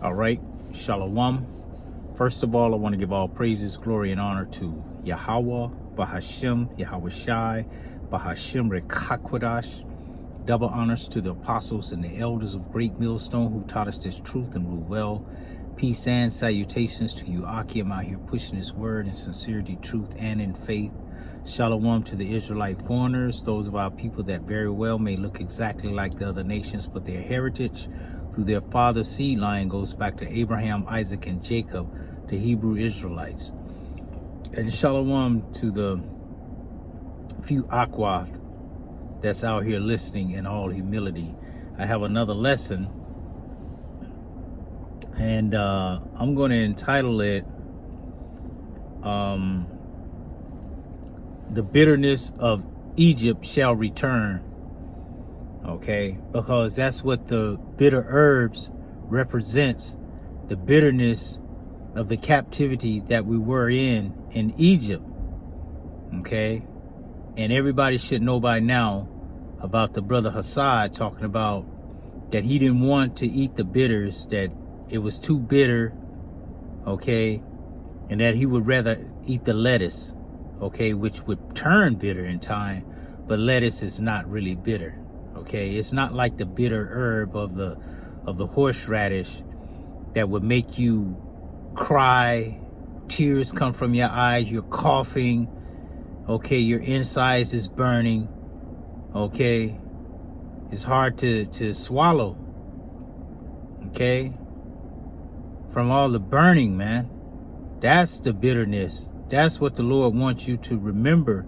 All right, Shalom. First of all, I want to give all praises, glory, and honor to Yahweh, Bahashem, Yahweh Shai, Bahashem Rekakwadash. Double honors to the apostles and the elders of Great Millstone who taught us this truth and rule well. Peace and salutations to you, Akim, out here pushing his word in sincerity, truth, and in faith. Shalom to the Israelite foreigners, those of our people that very well may look exactly like the other nations, but their heritage through their father's seed line goes back to Abraham, Isaac, and Jacob, the Hebrew Israelites. And shalom to the few Akwath that's out here listening in all humility. I have another lesson, and I'm going to entitle it The Bitterness of Egypt Shall Return. Okay, because that's what the bitter herbs represents, the bitterness of the captivity that we were in Egypt. Okay, and everybody should know by now about the brother Hassad talking about that he didn't want to eat the bitters, that it was too bitter, okay, and that he would rather eat the lettuce, okay, which would turn bitter in time, but lettuce is not really bitter. Okay, it's not like the bitter herb of the horseradish that would make you cry, tears come from your eyes, you're coughing, okay, your insides is burning, okay, it's hard to swallow, okay, from all the burning, man. That's the bitterness. That's what the Lord wants you to remember,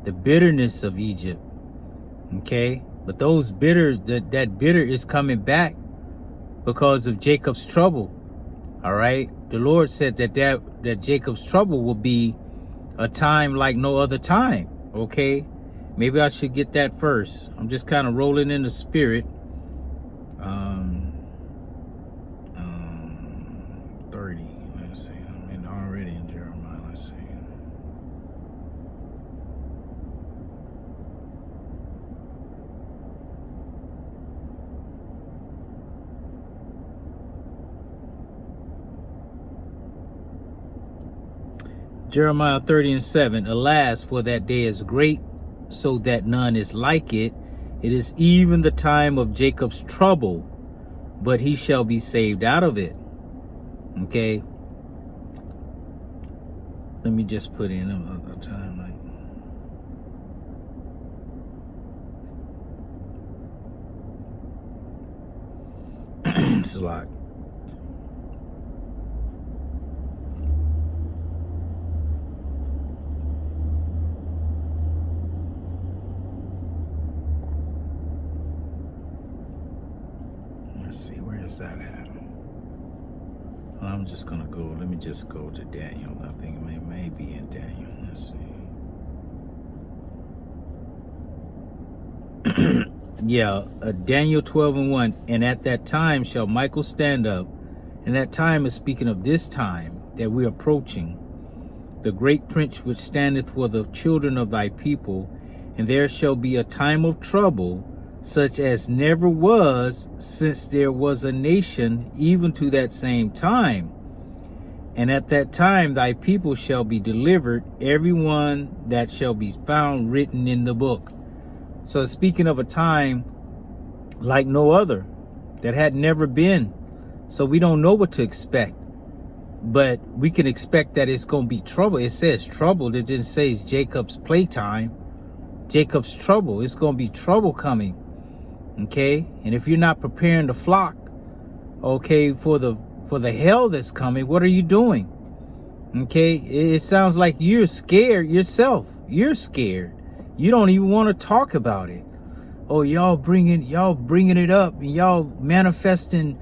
the bitterness of Egypt, okay. But those bitter, that bitter is coming back because of Jacob's trouble. All right. The Lord said that Jacob's trouble will be a time like no other time. Okay. Maybe I should get that first. I'm just kind of rolling in the spirit. 30. Let's see. I'm already in Jeremiah. Let's see. Jeremiah 30:7, alas, for that day is great, so that none is like it. It is even the time of Jacob's trouble, but he shall be saved out of it. Okay. Let me just put in a time like it's a lot. Let's see, where is that at? I'm just gonna go, let me just go to Daniel. I think it may be in Daniel. Let's see. Yeah, Daniel 12:1. And at that time shall Michael stand up. And that time is speaking of this time that we're approaching. The great prince which standeth for the children of thy people. And there shall be a time of trouble, such as never was since there was a nation, even to that same time. And at that time thy people shall be delivered, every one that shall be found written in the book. So speaking of a time like no other, that had never been. So we don't know what to expect, but we can expect that it's going to be trouble. It says trouble. It didn't say Jacob's playtime. Jacob's trouble. It's going to be trouble coming. Okay, and if you're not preparing the flock, okay, for the hell that's coming, what are you doing? Okay, it sounds like you're scared yourself. You're scared. You don't even want to talk about it. Oh, y'all bringing it up, and y'all manifesting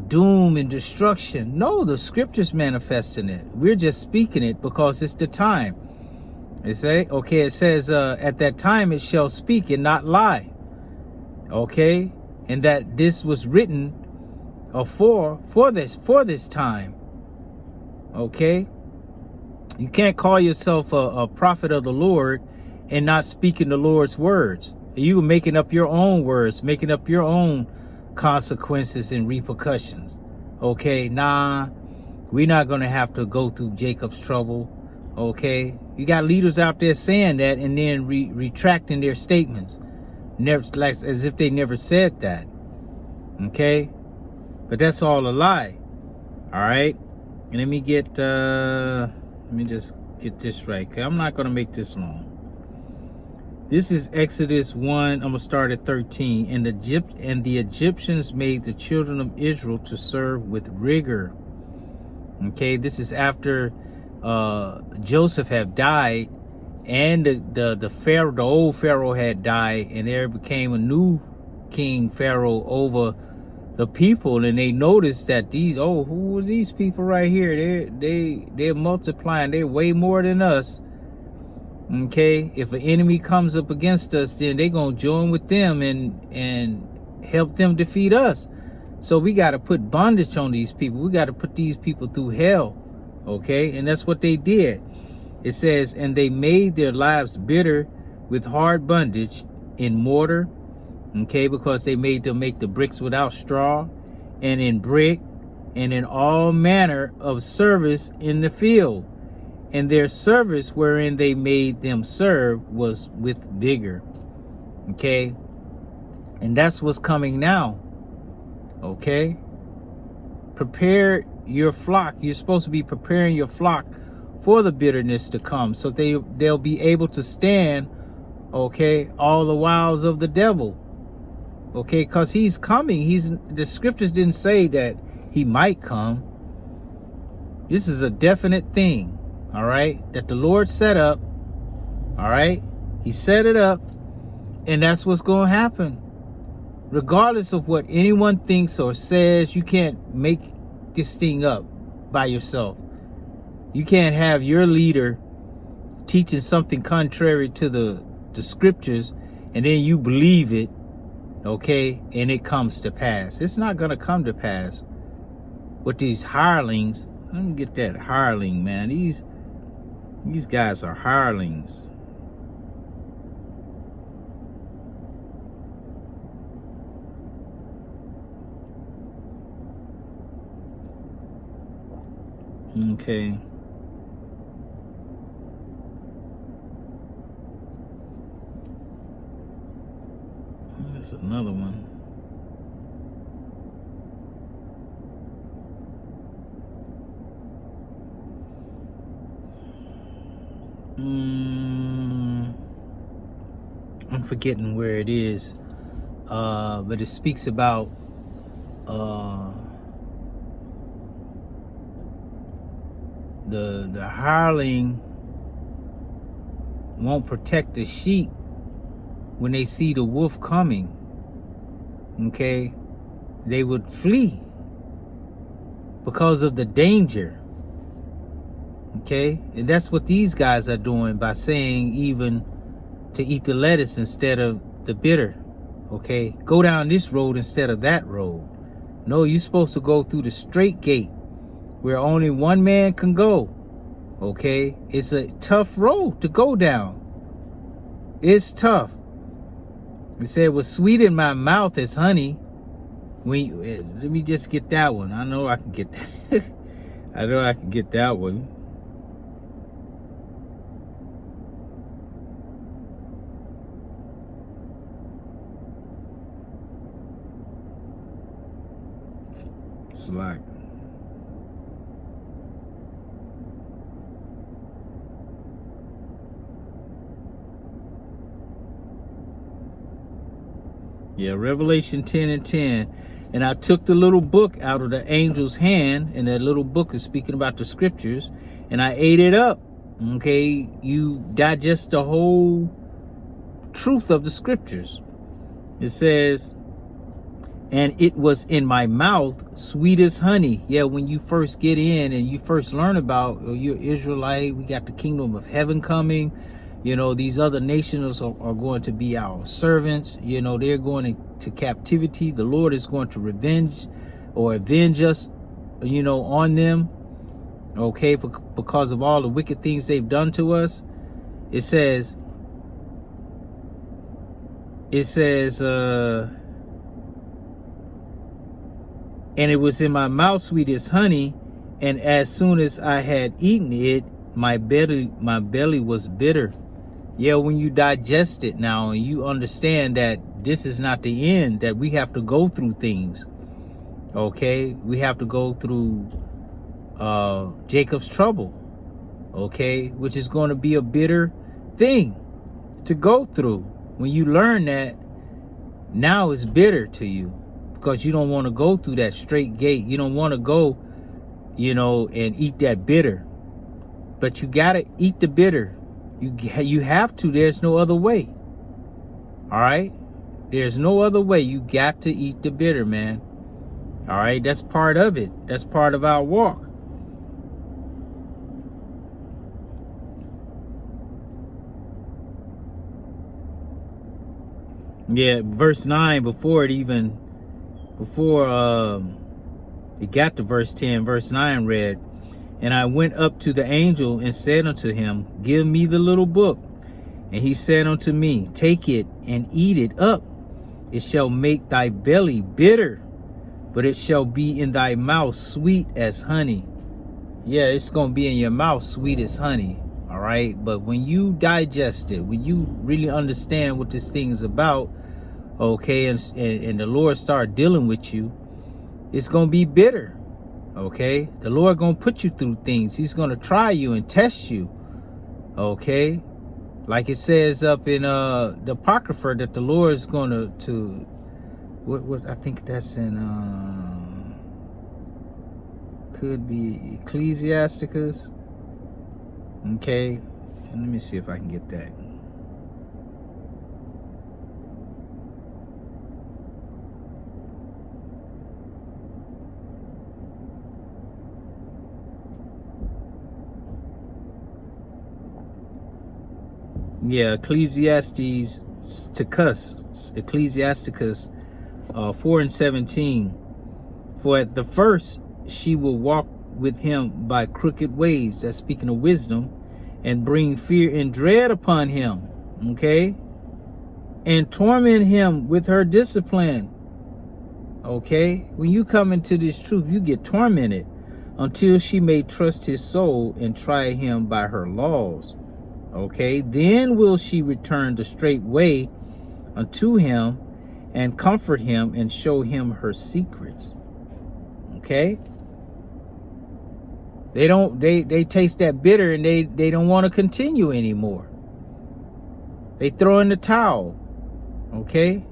doom and destruction. No, the scripture's manifesting it. We're just speaking it because it's the time. It says at that time it shall speak and not lie. Okay, and that this was written for this time. Okay, you can't call yourself a prophet of the Lord and not speaking the Lord's words. You making up your own words, making up your own consequences and repercussions. Okay, nah, we're not going to have to go through Jacob's trouble. Okay, you got leaders out there saying that and then retracting their statements, never, like as if they never said that. Okay, but that's all a lie. All right, and let me just get this right. Okay, I'm not going to make this long. This is Exodus 1. I'm going to start at 13. And the Egyptians made the children of Israel to serve with rigor. Okay, this is after Joseph had died, and the Pharaoh, the old Pharaoh had died, and there became a new king Pharaoh over the people, and they noticed that who was these people right here? They're multiplying. They're way more than us. Okay, if an enemy comes up against us, then they're gonna join with them and help them defeat us. So we got to put bondage on these people. We got to put these people through hell. Okay, and that's what they did. It says, and they made their lives bitter with hard bondage in mortar. Okay, because they made them make the bricks without straw, and in brick, and in all manner of service in the field. And their service wherein they made them serve was with vigor. Okay, and that's what's coming now. Okay, prepare your flock. You're supposed to be preparing your flock for the bitterness to come, so they'll be able to stand, okay, all the wiles of the devil. Okay, because he's coming. The scriptures didn't say that he might come. This is a definite thing, all right, that the Lord set up. All right, he set it up, and that's what's going to happen. Regardless of what anyone thinks or says, you can't make this thing up by yourself. You can't have your leader teaching something contrary to the scriptures, and then you believe it, okay, and it comes to pass. It's not going to come to pass with these hirelings. Let me get that hireling, man. These guys are hirelings. Okay. There's another one. I'm forgetting where it is. But it speaks about the hireling won't protect the sheep when they see the wolf coming. Okay, they would flee because of the danger. Okay, and that's what these guys are doing by saying even to eat the lettuce instead of the bitter. Okay, go down this road instead of that road. No, you're supposed to go through the straight gate where only one man can go. Okay, it's a tough road to go down. It's tough. It said it was sweet in my mouth as honey. Let me just get that one. I know I can get that. I know I can get that one. Slack. Yeah, Revelation 10 and 10. And I took the little book out of the angel's hand, and that little book is speaking about the scriptures, and I ate it up. Okay, you digest the whole truth of the scriptures. It says, and it was in my mouth sweet as honey. Yeah, when you first get in and you first learn about you're Israelite, we got the kingdom of heaven coming. You know, these other nations are going to be our servants. You know, they're going to captivity. The Lord is going to avenge us, you know, on them. Okay, because of all the wicked things they've done to us. It says, And it was in my mouth sweet as honey, and as soon as I had eaten it, my belly was bitter. Yeah, when you digest it now and you understand that this is not the end, that we have to go through things. Okay, we have to go through Jacob's trouble, okay, which is going to be a bitter thing to go through. When you learn that, now it's bitter to you because you don't want to go through that straight gate. You don't want to go, and eat that bitter. But you got to eat the bitter. You have to. There's no other way. All right? There's no other way. You got to eat the bitter, man. All right? That's part of it. That's part of our walk. Yeah, verse 9, before it got to verse 10, verse 9 read, and I went up to the angel and said unto him, give me the little book. And he said unto me, take it and eat it up. It shall make thy belly bitter, but it shall be in thy mouth sweet as honey. Yeah, it's going to be in your mouth sweet as honey. All right. But when you digest it, when you really understand what this thing is about, okay, and the Lord start dealing with you, it's going to be bitter. Okay. The Lord going to put you through things. He's going to try you and test you. Okay. Like it says up in the Apocrypha that the Lord is going to what I think that's in could be Ecclesiasticus. Okay, and let me see if I can get that. Yeah, Ecclesiasticus 4:17. For at the first she will walk with him by crooked ways, that's speaking of wisdom, and bring fear and dread upon him, okay, and torment him with her discipline. Okay, when you come into this truth, you get tormented until she may trust his soul and try him by her laws. Okay, then will she return the straight way unto him and comfort him and show him her secrets. Okay, they taste that bitter and they don't want to continue anymore. They throw in the towel. Okay,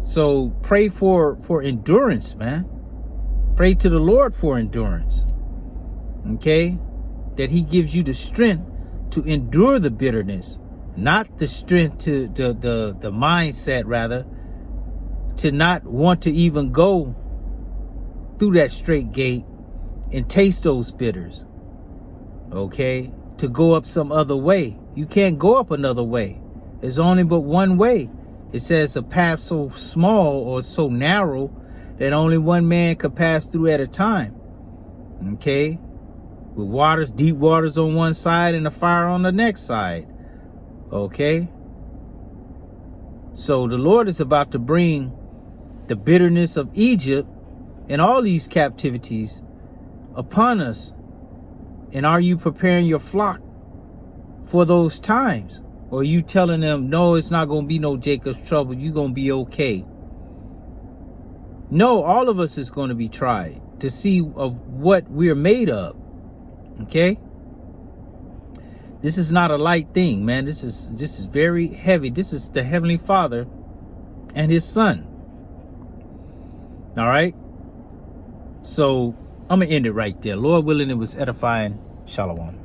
so pray for endurance, man. Pray to the Lord for endurance. Okay, that he gives you the strength to endure the bitterness, not the strength to the mindset, rather, to not want to even go through that straight gate and taste those bitters. Okay, to go up some other way. You can't go up another way. There's only but one way. It says a path so small or so narrow that only one man could pass through at a time. Okay, with waters, deep waters on one side and a fire on the next side. Okay, so the Lord is about to bring the bitterness of Egypt and all these captivities upon us. And are you preparing your flock for those times? Or are you telling them, no, it's not going to be no Jacob's trouble, you're going to be okay? No, all of us is going to be tried to see of what we're made of. Okay, this is not a light thing, man. This is very heavy. This is the Heavenly Father and his Son. All right, so I'm gonna end it right there. Lord willing, it was edifying. Shalom.